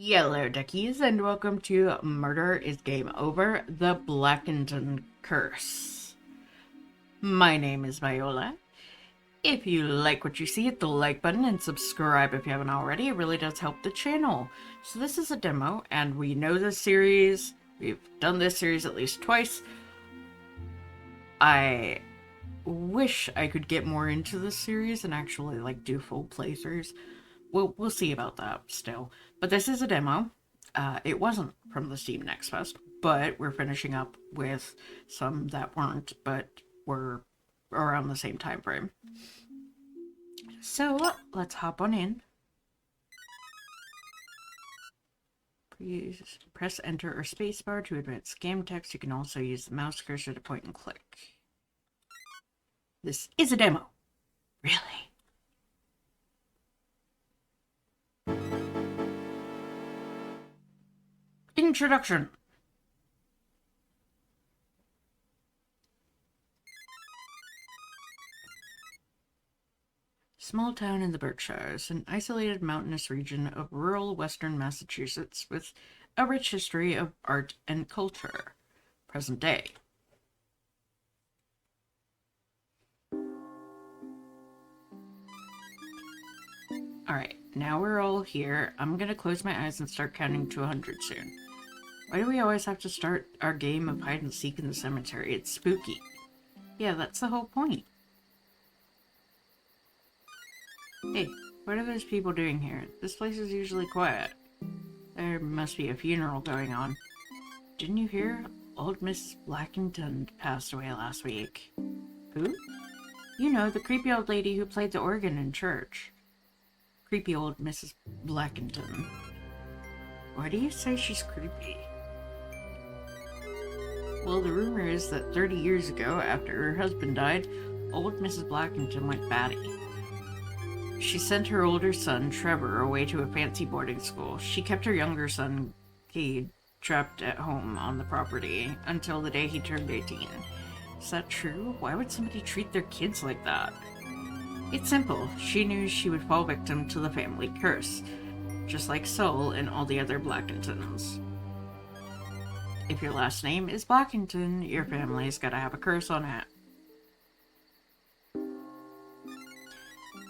Yellow duckies, and welcome to Murder is Game Over, the Blackinton Curse. My name is Viola. If you like what you see, hit the like button and subscribe if you haven't already. It really does help the channel. So this is a demo, and we know this series. We've done this series at least twice. I wish I could get more into this series and actually do full playthroughs. We'll see about that still. But this is a demo. It wasn't from the Steam Next Fest, but we're finishing up with some that weren't, but were around the same time frame. So let's hop on in. Please press enter or spacebar to advance game text. You can also use the mouse cursor to point and click. This is a demo. Really? Introduction. Small town in the Berkshires, an isolated mountainous region of rural western Massachusetts with a rich history of art and culture. Present day. Alright, now we're all here. I'm gonna close my eyes and start counting to 100 soon. Why do we always have to start our game of hide and seek in the cemetery? It's spooky. Yeah, that's the whole point. Hey, what are those people doing here? This place is usually quiet. There must be a funeral going on. Didn't you hear? Old Miss Blackinton passed away last week. Who? You know, the creepy old lady who played the organ in church. Creepy old Mrs. Blackinton. Why do you say she's creepy? Well, the rumor is that 30 years ago, after her husband died, old Mrs. Blackinton went batty. She sent her older son, Trevor, away to a fancy boarding school. She kept her younger son, Cade, trapped at home on the property until the day he turned 18. Is that true? Why would somebody treat their kids like that? It's simple. She knew she would fall victim to the family curse, just like Sol and all the other Blackintons. If your last name is Blackinton, your family's gotta have a curse on it.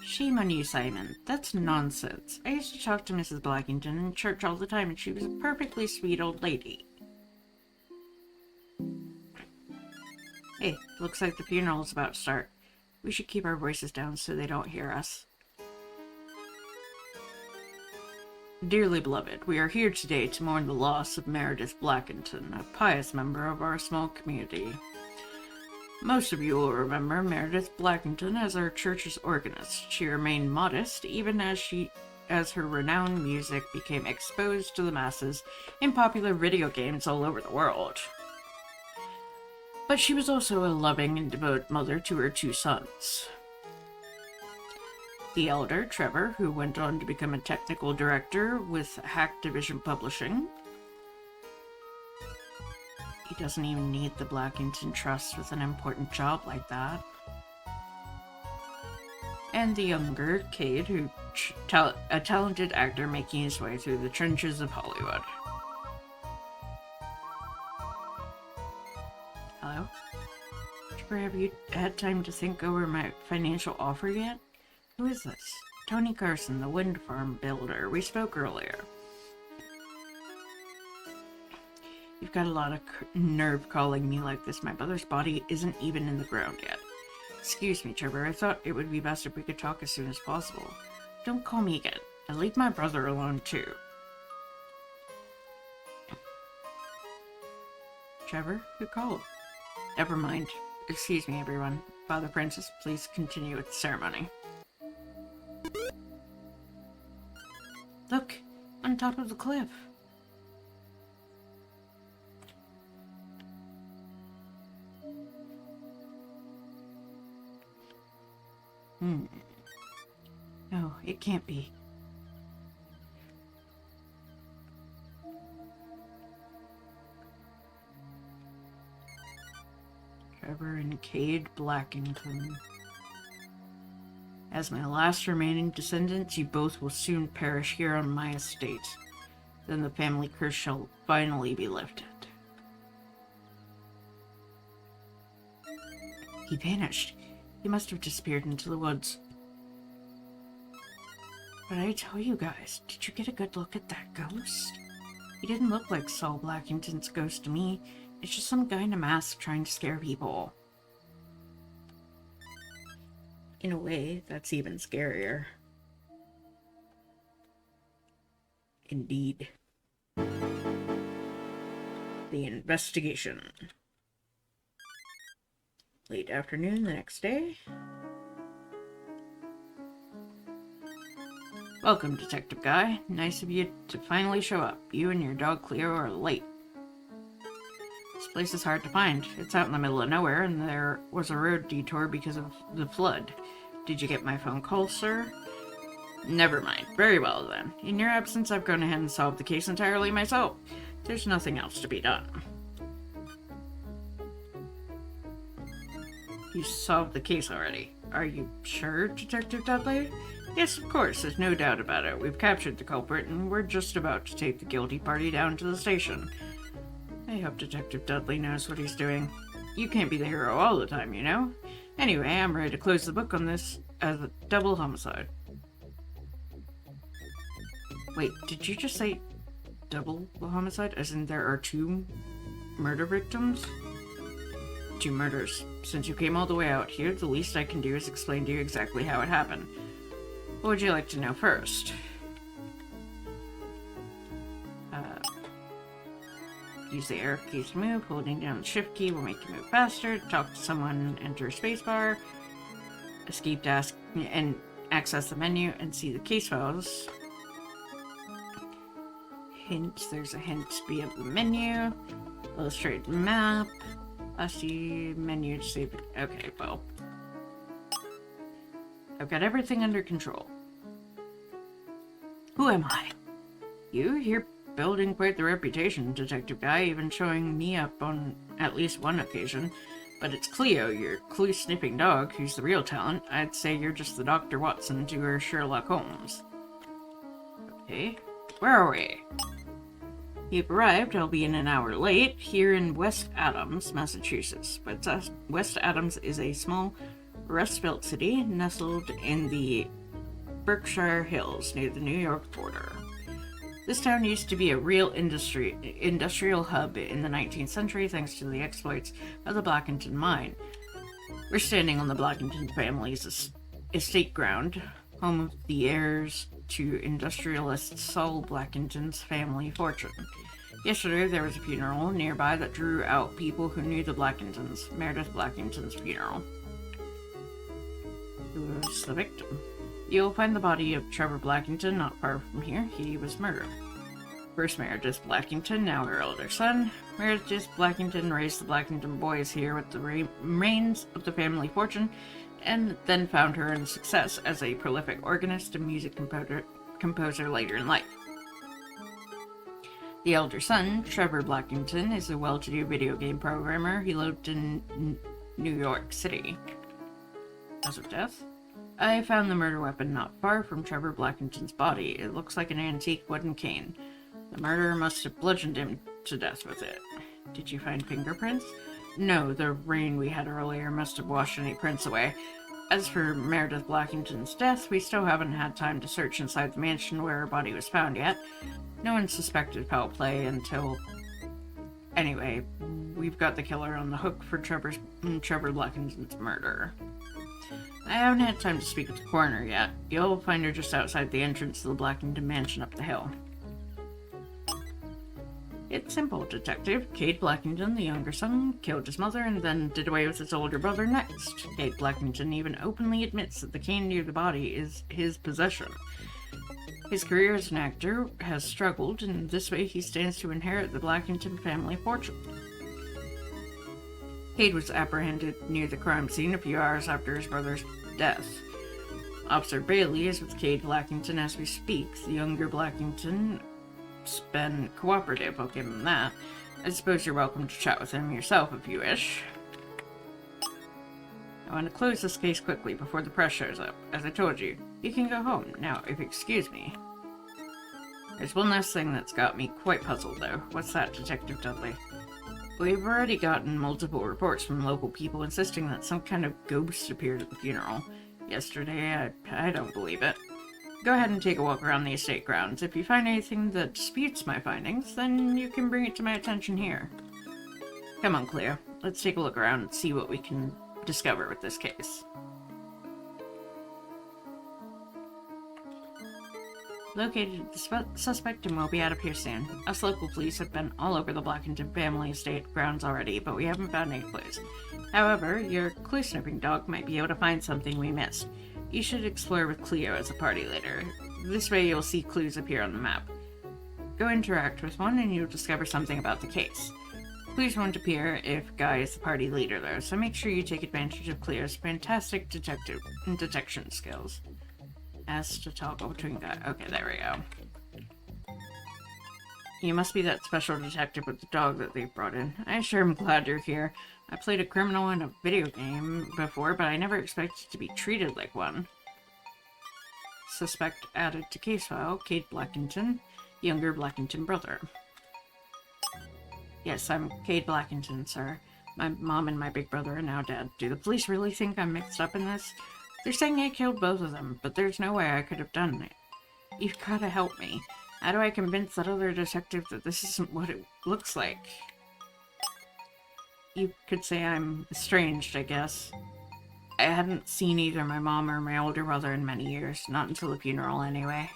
Shame on you, Simon. That's nonsense. I used to talk to Mrs. Blackinton in church all the time, and she was a perfectly sweet old lady. Hey, looks like the funeral's about to start. We should keep our voices down so they don't hear us. Dearly beloved, we are here today to mourn the loss of Meredith Blackinton, a pious member of our small community. Most of you will remember Meredith Blackinton as our church's organist. She remained modest even as her renowned music became exposed to the masses in popular video games all over the world. But she was also a loving and devoted mother to her two sons. The elder, Trevor, who went on to become a technical director with Hack Division Publishing. He doesn't even need the Blackinton Trust with an important job like that. And the younger, Cade, who a talented actor making his way through the trenches of Hollywood. Hello? Trevor, have you had time to think over my financial offer yet? Who is this? Tony Carson, the wind farm builder. We spoke earlier. You've got a lot of nerve calling me like this. My brother's body isn't even in the ground yet. Excuse me, Trevor. I thought it would be best if we could talk as soon as possible. Don't call me again. And leave my brother alone, too. Trevor? Who called? Never mind. Excuse me, everyone. Father Francis, please continue with the ceremony. Look! On top of the cliff. No, it can't be. Trevor and Cade Blackinton. As my last remaining descendants, you both will soon perish here on my estate. Then the family curse shall finally be lifted. He vanished. He must have disappeared into the woods. But I tell you guys, did you get a good look at that ghost? He didn't look like Saul Blackington's ghost to me. It's just some guy in a mask trying to scare people. In a way, that's even scarier. Indeed. The investigation. Late afternoon the next day. Welcome, Detective Guy. Nice of you to finally show up. You and your dog Cleo are late. This place is hard to find. It's out in the middle of nowhere, and there was a road detour because of the flood. Did you get my phone call, sir? Never mind. Very well, then. In your absence, I've gone ahead and solved the case entirely myself. There's nothing else to be done. You solved the case already. Are you sure, Detective Dudley? Yes, of course. There's no doubt about it. We've captured the culprit, and we're just about to take the guilty party down to the station. I hope Detective Dudley knows what he's doing. You can't be the hero all the time, you know? Anyway, I'm ready to close the book on this as a double homicide. Wait, did you just say double homicide? As in there are 2 murder victims? 2 murders. Since you came all the way out here, the least I can do is explain to you exactly how it happened. What would you like to know first? Use the arrow keys to move. Holding down the shift key will make you move faster. Talk to someone, enter spacebar. Escape task and access the menu and see the case files. Hint, there's a hint via the menu. Illustrate map. I see menu to save it. Okay, well. I've got everything under control. Who am I? You're building quite the reputation, Detective Guy, even showing me up on at least one occasion. But it's Cleo, your clue-sniffing dog, who's the real talent. I'd say you're just the Dr. Watson to her Sherlock Holmes. Okay, where are we? You've arrived, albeit an hour late, here in West Adams, Massachusetts. But West Adams is a small rust-belt city nestled in the Berkshire Hills near the New York border. This town used to be a real industrial hub in the 19th century thanks to the exploits of the Blackinton mine. We're standing on the Blackinton family's estate ground, home of the heirs to industrialist Saul Blackinton's family fortune. Yesterday, there was a funeral nearby that drew out people who knew the Blackintons, Meredith Blackington's funeral. Who was the victim? You'll find the body of Trevor Blackinton not far from here. He was murdered. First Meredith Blackington, now her elder son. Meredith Blackington raised the Blackington boys here with the remains of the family fortune, and then found her in success as a prolific organist and music composer later in life. The elder son, Trevor Blackinton, is a well-to-do video game programmer. He lived in New York City. As of death, I found the murder weapon not far from Trevor Blackinton's body. It looks like an antique wooden cane. The murderer must have bludgeoned him to death with it. Did you find fingerprints? No, the rain we had earlier must have washed any prints away. As for Meredith Blackington's death, we still haven't had time to search inside the mansion where her body was found yet. No one suspected foul play until... Anyway, we've got the killer on the hook for Trevor Blackington's murder. I haven't had time to speak with the coroner yet. You'll find her just outside the entrance to the Blackinton mansion up the hill. It's simple, Detective. Cade Blackington, the younger son, killed his mother and then did away with his older brother next. Cade Blackington even openly admits that the cane near the body is his possession. His career as an actor has struggled, and this way he stands to inherit the Blackington family fortune. Cade was apprehended near the crime scene a few hours after his brother's death. Officer Bailey is with Cade Blackington as we speak. The younger Blackington's been cooperative, I'll give him that. I suppose you're welcome to chat with him yourself if you wish. I want to close this case quickly before the press shows up. As I told you, you can go home. Now, if you excuse me. There's one last thing that's got me quite puzzled, though. What's that, Detective Dudley? We've already gotten multiple reports from local people insisting that some kind of ghost appeared at the funeral yesterday. I don't believe it. Go ahead and take a walk around the estate grounds. If you find anything that disputes my findings, then you can bring it to my attention here. Come on, Cleo. Let's take a look around and see what we can discover with this case. Located the suspect and will be out of here soon. Us local police have been all over the Blackinton family estate grounds already, but we haven't found any clues. However, your clue-sniffing dog might be able to find something we missed. You should explore with Cleo as a party leader. This way you'll see clues appear on the map. Go interact with one and you'll discover something about the case. Clues won't appear if Guy is the party leader though, so make sure you take advantage of Cleo's fantastic detection skills. As to toggle between Guy. Okay, there we go. You must be that special detective with the dog that they've brought in. I sure am glad you're here. I played a criminal in a video game before, but I never expected to be treated like one. Suspect added to case file, Cade Blackinton, younger Blackinton brother. Yes, I'm Cade Blackinton, sir. My mom and my big brother are now dead. Do the police really think I'm mixed up in this? They're saying I killed both of them, but there's no way I could have done it. You've gotta help me. How do I convince that other detective that this isn't what it looks like? You could say I'm estranged, I guess. I hadn't seen either my mom or my older brother in many years, not until the funeral anyway.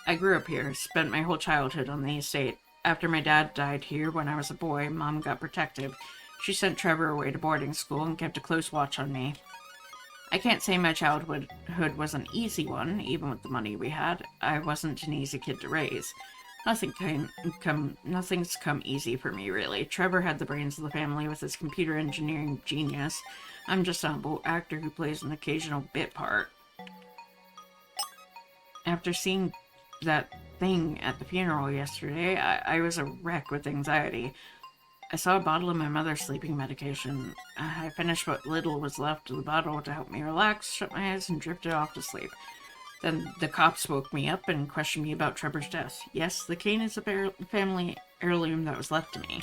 I grew up here, spent my whole childhood on the estate. After my dad died here when I was a boy, Mom got protective. She sent Trevor away to boarding school and kept a close watch on me. I can't say my childhood was an easy one, even with the money we had. I wasn't an easy kid to raise. Nothing's come easy for me, really. Trevor had the brains of the family with his computer engineering genius. I'm just a humble actor who plays an occasional bit part. After seeing that thing at the funeral yesterday, I was a wreck with anxiety. I saw a bottle of my mother's sleeping medication. I finished what little was left of the bottle to help me relax, shut my eyes, and drifted off to sleep. Then the cops woke me up and questioned me about Trevor's death. Yes, the cane is a family heirloom that was left to me.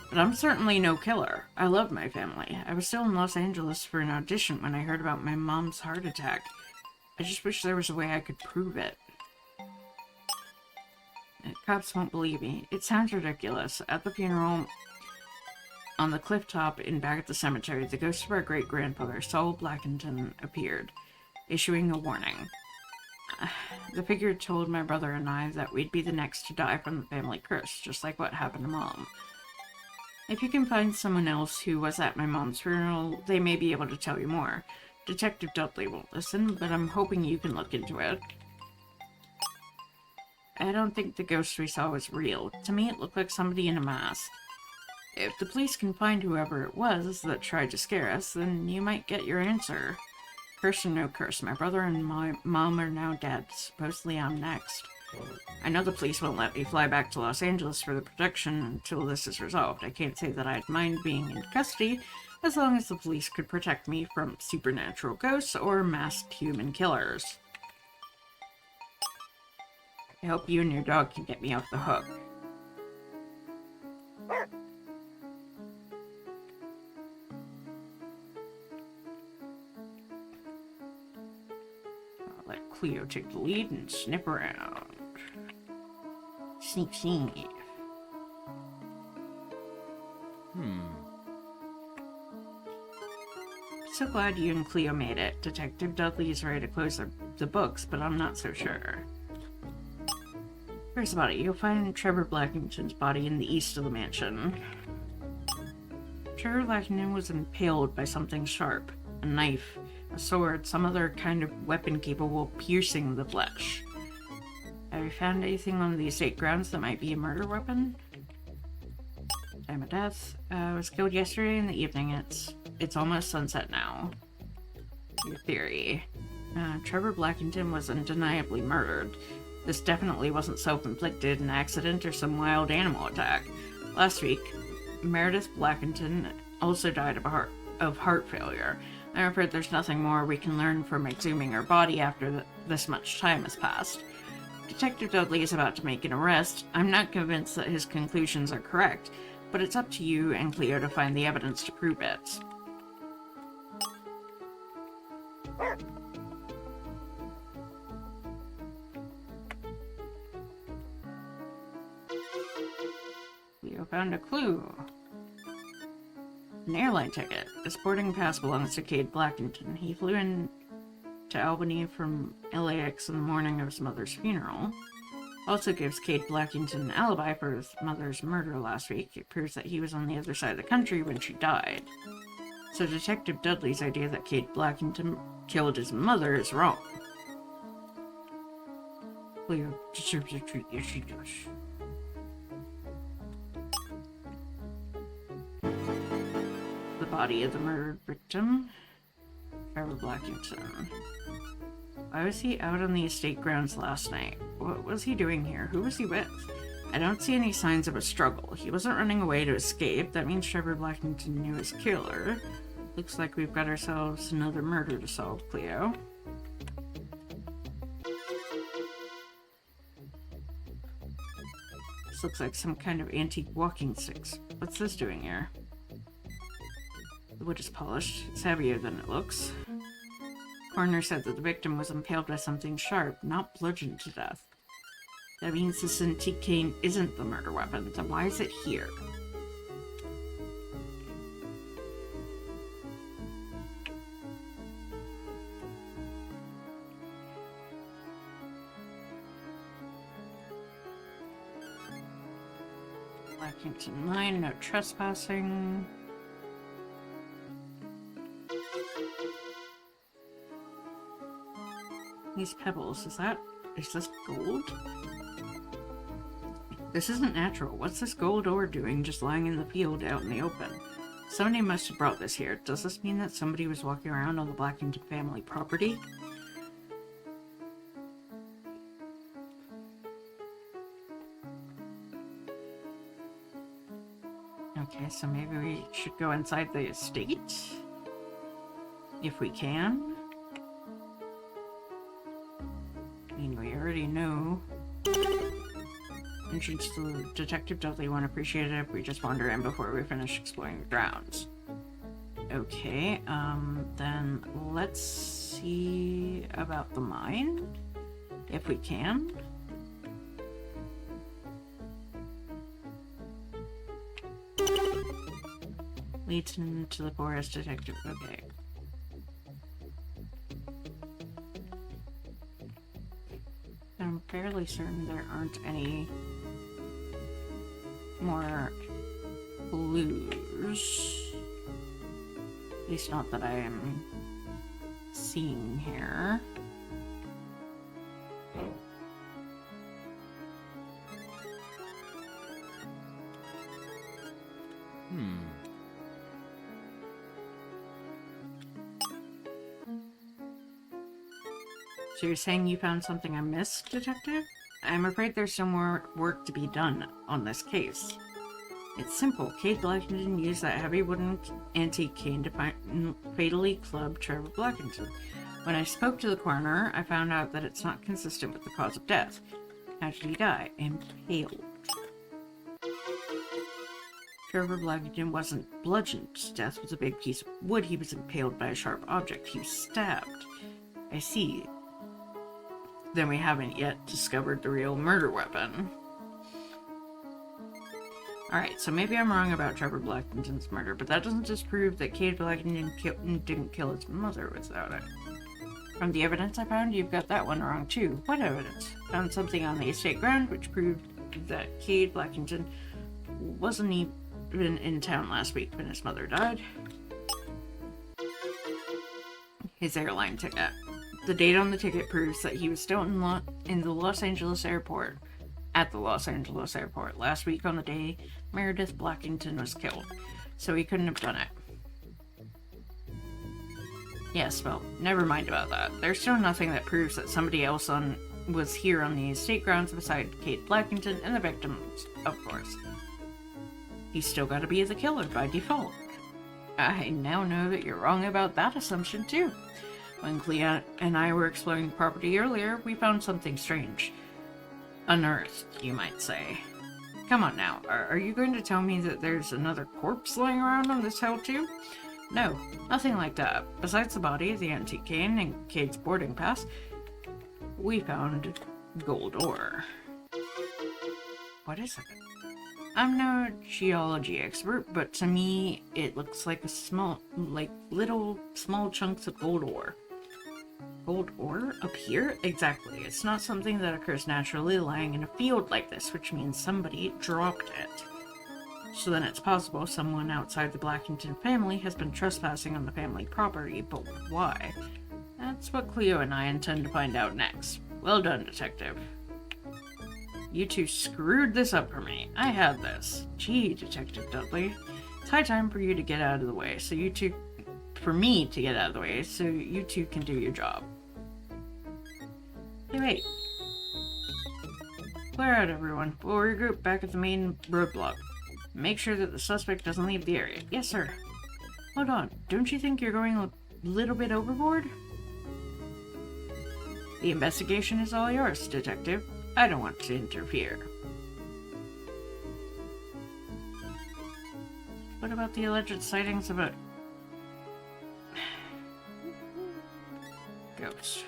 But I'm certainly no killer. I love my family. I was still in Los Angeles for an audition when I heard about my mom's heart attack. I just wish there was a way I could prove it. Cops won't believe me. It sounds ridiculous. At the funeral, on the cliff top and back at the cemetery, the ghost of our great-grandfather, Saul Blackinton, appeared, issuing a warning. The figure told my brother and I that we'd be the next to die from the family curse, just like what happened to Mom. If you can find someone else who was at my mom's funeral, they may be able to tell you more. Detective Dudley won't listen, but I'm hoping you can look into it. I don't think the ghost we saw was real. To me, it looked like somebody in a mask. If the police can find whoever it was that tried to scare us, then you might get your answer. Curse or no curse, my brother and my mom are now dead. Supposedly I'm next. I know the police won't let me fly back to Los Angeles for the protection until this is resolved. I can't say that I'd mind being in custody, as long as the police could protect me from supernatural ghosts or masked human killers. I hope you and your dog can get me off the hook. I'll let Cleo take the lead and sniff around. Sneak, sneak. So glad you and Cleo made it. Detective Dudley is ready to close the books, but I'm not so sure. Here's the body. You'll find Trevor Blackinton's body in the east of the mansion. Trevor Blackinton was impaled by something sharp. A knife, a sword, some other kind of weapon capable of piercing the flesh. Have you found anything on the estate grounds that might be a murder weapon? Time of death. Was killed yesterday in the evening. It's almost sunset now. Your theory. Trevor Blackinton was undeniably murdered. This definitely wasn't self-inflicted, an accident, or some wild animal attack. Last week, Meredith Blackinton also died of heart failure. I'm afraid there's nothing more we can learn from exhuming her body after this much time has passed. Detective Dudley is about to make an arrest. I'm not convinced that his conclusions are correct, but it's up to you and Cleo to find the evidence to prove it. Cleo found a clue. An airline ticket. His boarding pass belongs to Cade Blackinton. He flew in to Albany from LAX in the morning of his mother's funeral. Also gives Cade Blackinton an alibi for his mother's murder last week. It proves that he was on the other side of the country when she died. So Detective Dudley's idea that Cade Blackinton killed his mother is wrong. Cleo deserves a treat. Yes, she does. The body of the murdered victim, Trevor Blackinton. Why was he out on the estate grounds last night? What was he doing here? Who was he with? I don't see any signs of a struggle. He wasn't running away to escape. That means Trevor Blackinton knew his killer. Looks like we've got ourselves another murder to solve, Cleo. This looks like some kind of antique walking sticks. What's this doing here? The wood is polished. It's heavier than it looks. Coroner said that the victim was impaled by something sharp, not bludgeoned to death. That means this antique cane isn't the murder weapon, then why is it here? Blackinton 9, no trespassing. These pebbles, is this gold? This isn't natural. What's this gold ore doing just lying in the field out in the open? Somebody must have brought this here. Does this mean that somebody was walking around on the Blackinton family property? Okay, so maybe we should go inside the estate? If we can. I mean, we already know. Entrance to Detective Dudley won't appreciate it if we just wander in before we finish exploring the grounds. Okay, then let's see about the mine, if we can. Leads into the forest, Detective. Okay. I'm fairly certain there aren't any more clues. At least not that I am seeing here. So you're saying you found something I missed, Detective? I'm afraid there's some more work to be done on this case. It's simple. Cade Blackinton used that heavy wooden antique cane to fatally club Trevor Blackinton. When I spoke to the coroner, I found out that it's not consistent with the cause of death. How did he die? Impaled. Trevor Blackinton wasn't bludgeoned to death with a big piece of wood. He was impaled by a sharp object. He was stabbed. I see. Then we haven't yet discovered the real murder weapon. Alright, so maybe I'm wrong about Trevor Blackinton's murder, but that doesn't disprove that Cade Blackinton didn't kill his mother without it. From the evidence I found, you've got that one wrong too. What evidence? Found something on the estate ground which proved that Cade Blackinton wasn't even in town last week when his mother died. His airline ticket. The date on the ticket proves that he was still in the Los Angeles airport, at the Los Angeles airport, last week on the day Meredith Blackinton was killed. So he couldn't have done it. Yes, well, never mind about that. There's still nothing that proves that somebody else was here on the estate grounds beside Cade Blackinton and the victims, of course. He's still got to be the killer by default. I now know that you're wrong about that assumption too. When Cleo and I were exploring the property earlier, we found something strange. unearthed, you might say. Come on now, are you going to tell me that there's another corpse lying around on this hill too? No, nothing like that. Besides the body, the antique cane, and Kate's boarding pass, we found gold ore. What is it? I'm no geology expert, but to me, it looks like little small chunks of gold ore. Gold ore? Up here? Exactly. It's not something that occurs naturally lying in a field like this, which means somebody dropped it. So then it's possible someone outside the Blackinton family has been trespassing on the family property, but why? That's what Cleo and I intend to find out next. Well done, Detective. You two screwed this up for me. I had this. Gee, Detective Dudley. It's high time for you to get out of the way, so you two... For me to get out of the way, so you two can do your job. Hey, wait. Clear out, everyone. We'll regroup back at the main roadblock. Make sure that the suspect doesn't leave the area. Yes, sir. Hold on. Don't you think you're going a little bit overboard? The investigation is all yours, Detective. I don't want to interfere. What about the alleged sightings of a ghost?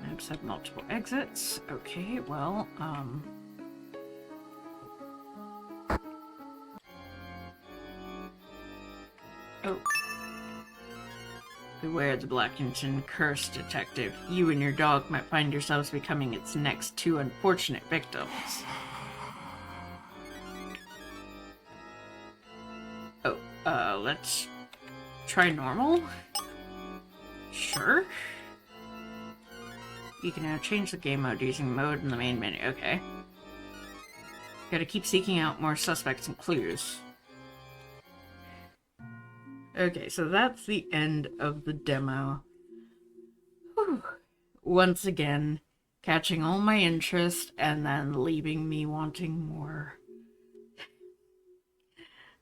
Maps have multiple exits. Okay, well, oh. Beware the Blackinton curse, Detective. You and your dog might find yourselves becoming its next two unfortunate victims. Oh, let's try normal? Sure. You can now change the game mode using mode in the main menu. Okay. Gotta keep seeking out more suspects and clues. Okay, so that's the end of the demo. Whew. Once again, catching all my interest and then leaving me wanting more.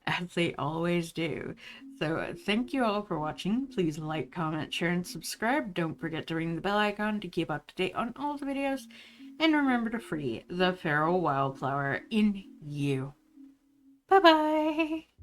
As they always do. So thank you all for watching. Please like, comment, share, and subscribe. Don't forget to ring the bell icon to keep up to date on all the videos. And remember to free the feral wildflower in you. Bye-bye!